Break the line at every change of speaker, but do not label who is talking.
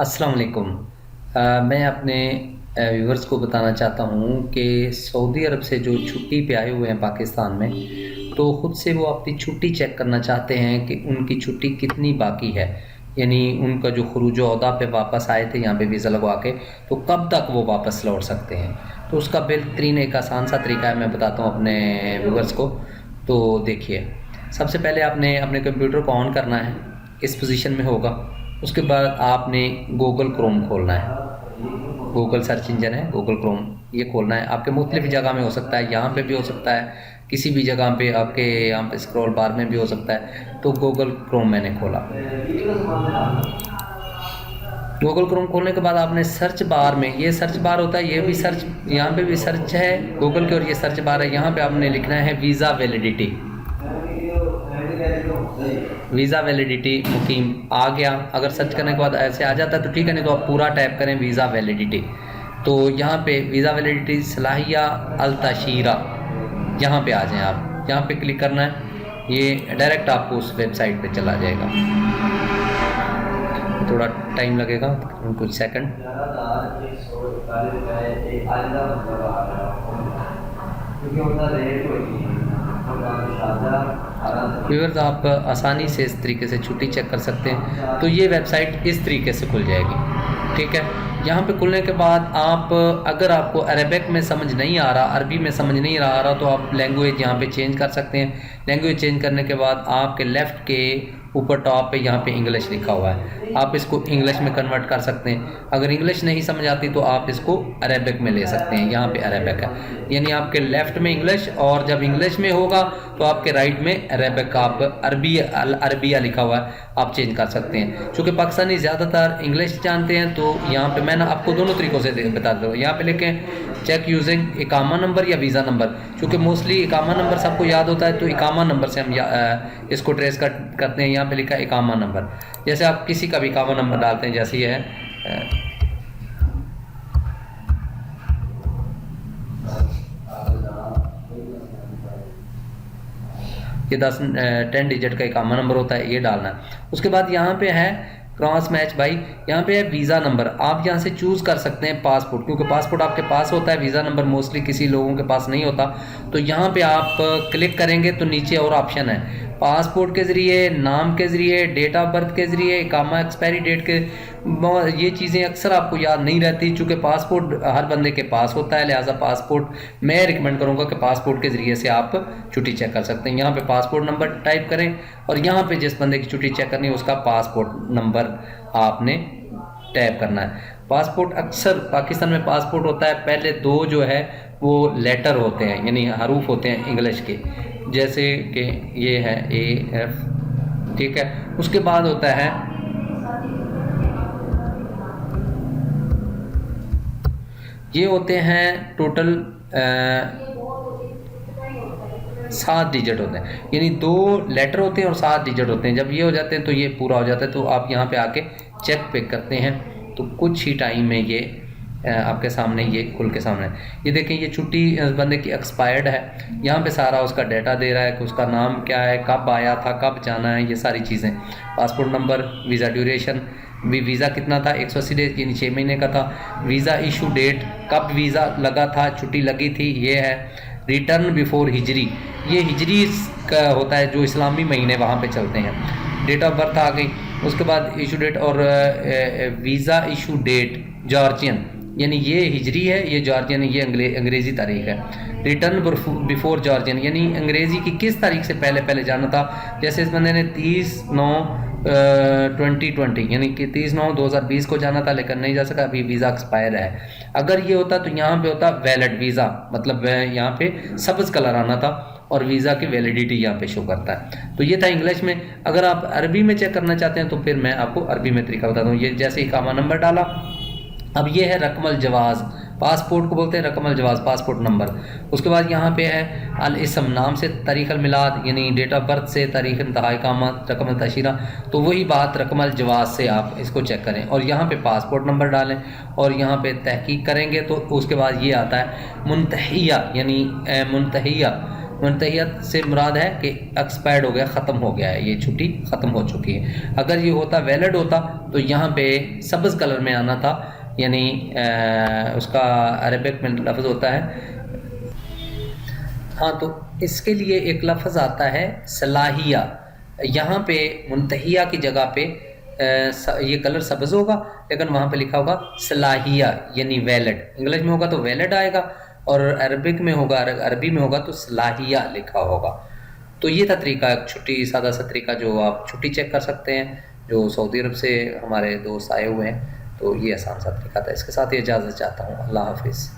अस्सलाम वालेकुम। मैं अपने व्यूअर्स को बताना चाहता हूँ कि सऊदी अरब से जो छुट्टी पे आए हुए हैं पाकिस्तान में, तो ख़ुद से वो अपनी छुट्टी चेक करना चाहते हैं कि उनकी छुट्टी कितनी बाकी है। यानी उनका जो ख़ुरूज-ओ-अहदा पे वापस आए थे यहाँ पे वीज़ा लगवा के, तो कब तक वो वापस लौट सकते हैं। तो उसका बेहतरीन एक आसान सा तरीका है, मैं बताता हूँ अपने व्यूअर्स को। तो देखिए, सबसे पहले आपने अपने कंप्यूटर को ऑन करना है, इस पोज़ीशन में होगा। उसके बाद आपने गूगल क्रोम खोलना है। गूगल सर्च इंजन है, गूगल क्रोम, ये खोलना है। आपके मुख्तलिफ़ जगह में हो सकता है, यहाँ पे भी हो सकता है, किसी भी जगह पे आपके यहाँ पे स्क्रॉल बार में भी हो सकता है। तो गूगल क्रोम मैंने खोला। गूगल क्रोम खोलने के बाद आपने सर्च बार में, ये सर्च बार होता है, ये भी सर्च, यहाँ पे भी सर्च है गूगल के और ये सर्च बार है। यहाँ पे आपने लिखना है वीज़ा वैलिडिटी। वीज़ा वैलिडिटी मुकीम आ गया। अगर सर्च करने के बाद ऐसे आ जाता है तो ठीक है, नहीं तो आप पूरा टैप करें वीज़ा वैलिडिटी। तो यहाँ पे वीज़ा वैलिडिटी सलाहिया अल तशीरा, यहाँ पे आ जाएं आप, यहाँ पे क्लिक करना है। ये डायरेक्ट आपको उस वेबसाइट पे चला जाएगा। थोड़ा टाइम लगेगा, कुछ सेकंड। व्यूअर्स, आप आसानी से इस तरीके से छुट्टी चेक कर सकते हैं। तो ये वेबसाइट इस तरीके से खुल जाएगी, ठीक है। यहाँ पे खुलने के बाद आप, अगर आपको अरबिक में समझ नहीं आ रहा, अरबी में समझ नहीं आ रहा, तो आप लैंग्वेज यहाँ पे चेंज कर सकते हैं। लैंग्वेज चेंज करने के बाद आपके लेफ़्ट के ऊपर टॉप पे यहाँ पे इंग्लिश लिखा हुआ है, आप इसको इंग्लिश में कन्वर्ट कर सकते हैं। अगर इंग्लिश नहीं समझ आती तो आप इसको अरबिक में ले सकते हैं। यहाँ पे अरबिक है, यानी आपके लेफ़्ट में इंग्लिश, और जब इंग्लिश में होगा तो आपके राइट में अरबिक, आप अरबी अरबिया लिखा हुआ है, आप चेंज कर सकते हैं। चूँकि पाकिस्तानी ज़्यादातर इंग्लिश जानते हैं, तो यहाँ पे मैं आपको दोनों तरीक़ों से बता देता हूँ। यहाँ पे लिखें चेक यूजिंग इकामा नंबर या वीज़ा नंबर। चूँकि मोस्टली इकामा नंबर सबको याद होता है, तो इकामा नंबर से हम इसको ट्रेस करते हैं। यहाँ पे लिखा है इकामा नंबर। जैसे आप किसी का भी इकामा नंबर डालते हैं, जैसे ये है ये 10 डिजिट का इकामा नंबर होता है, ये डालना है। उसके बाद यहाँ पे है क्रॉस मैच भाई, यहाँ पे है वीज़ा नंबर। आप यहाँ से चूज़ कर सकते हैं पासपोर्ट, क्योंकि पासपोर्ट आपके पास होता है, वीज़ा नंबर मोस्टली किसी लोगों के पास नहीं होता। तो यहाँ पे आप क्लिक करेंगे तो नीचे और ऑप्शन है पासपोर्ट के ज़रिए, नाम के ज़रिए, डेट ऑफ बर्थ के ज़रिए, इकामा एक्सपायरी डेट के। ये चीज़ें अक्सर आपको याद नहीं रहती, चूँकि पासपोर्ट हर बंदे के पास होता है, लिहाजा पासपोर्ट मैं रिकमेंड करूँगा कि पासपोर्ट के ज़रिए से आप छुट्टी चेक कर सकते हैं। यहाँ पे पासपोर्ट नंबर टाइप करें और यहाँ पे जिस बंदे की छुट्टी चेक करनी है उसका पासपोर्ट नंबर आपने टैप करना है। पासपोर्ट, अक्सर पाकिस्तान में पासपोर्ट होता है, पहले दो जो है वो लेटर होते हैं, यानी हरूफ होते हैं इंग्लिश के, जैसे कि ये है AF, ठीक है। उसके बाद होता है ये होते हैं टोटल 7 डिजिट होते हैं, यानी 2 लेटर होते हैं और 7 डिजिट होते हैं। जब ये हो जाते हैं तो ये पूरा हो जाता है। तो आप यहाँ पे आके चेक पे करते हैं तो कुछ ही टाइम में ये आपके सामने ये खुल के सामने, ये देखें ये छुट्टी बंदे की एक्सपायर्ड है। यहाँ पे सारा उसका डाटा दे रहा है कि उसका नाम क्या है, कब आया था, कब जाना है, ये सारी चीज़ें। Passport number, visa duration, visa कितना था, 180 डेज यानी 6 महीने का था। वीज़ा इशू डेट, कब वीज़ा लगा था, छुट्टी लगी थी, ये है। रिटर्न बिफोर हिजरी, ये हिजरी का होता है जो इस्लामी महीने वहाँ पे चलते हैं। डेट ऑफ बर्थ आ गई। उसके बाद इशू डेट और वीज़ा इशू डेट जॉर्जियन, यानी ये हिजरी है, ये जॉर्जियन है, ये अंग्रेज़ी तारीख है। रिटर्न बिफोर जॉर्जियन, यानी अंग्रेज़ी की किस तारीख से पहले जाना था। जैसे इस बंदे ने 30/9/2020 यानी कि 30/9/2020 को जाना था, लेकिन नहीं जा सका, अभी वीज़ा एक्सपायर है। अगर ये होता तो यहाँ पे होता वैलिड वीज़ा, मतलब यहाँ पे सब्ज़ कलर आना था और वीज़ा की वैलिडिटी यहाँ पे शो करता है। तो ये था इंग्लिश में। अगर आप अरबी में चेक करना चाहते हैं तो फिर मैं आपको अरबी में तरीका बताता हूँ। ये जैसे इकामा नंबर डाला, अब ये है रकमल जवाज़, पासपोर्ट को बोलते हैं रकमल जवाज़, पासपोर्ट नंबर। उसके बाद यहाँ पे है अल इसम, नाम से तारीख़ अल मिलाद, यानी डेट ऑफ बर्थ से तारीख़ इंतहा इकामा, रकम तशीरा। तो वही बात रकमल जवाज़ से आप इसको चेक करें और यहाँ पे पासपोर्ट नंबर डालें और यहाँ पे तहकीक करेंगे तो उसके बाद ये आता है मुंतहिया, यानी मुंतहिया मुंतहियत से मुराद है कि एक्सपायर्ड हो गया, ख़त्म हो गया है, ये छुट्टी ख़त्म हो चुकी है। अगर ये होता वैलिड होता तो यहाँ पे सब्ज़ कलर में आना था, यानी उसका अरबिक में लफ्ज़ होता है। हाँ, तो इसके लिए एक लफ्ज़ आता है सलाहिया। यहाँ पे मुंतहिया की जगह पे ये कलर सब्ज़ होगा, लेकिन वहाँ पे लिखा होगा सलाहिया यानी वैलिड। इंग्लिश में होगा तो वैलिड आएगा, और अरबिक में होगा, अरबी में होगा तो सलाहिया लिखा होगा। तो ये था तरीका, एक छुट्टी सादा सा तरीका जो आप छुट्टी चेक कर सकते हैं, जो सऊदी अरब से हमारे दोस्त आए हुए हैं। तो ये आसान सा तरीका था। इसके साथ ही इजाज़त चाहता हूँ। अल्लाह हाफिज़।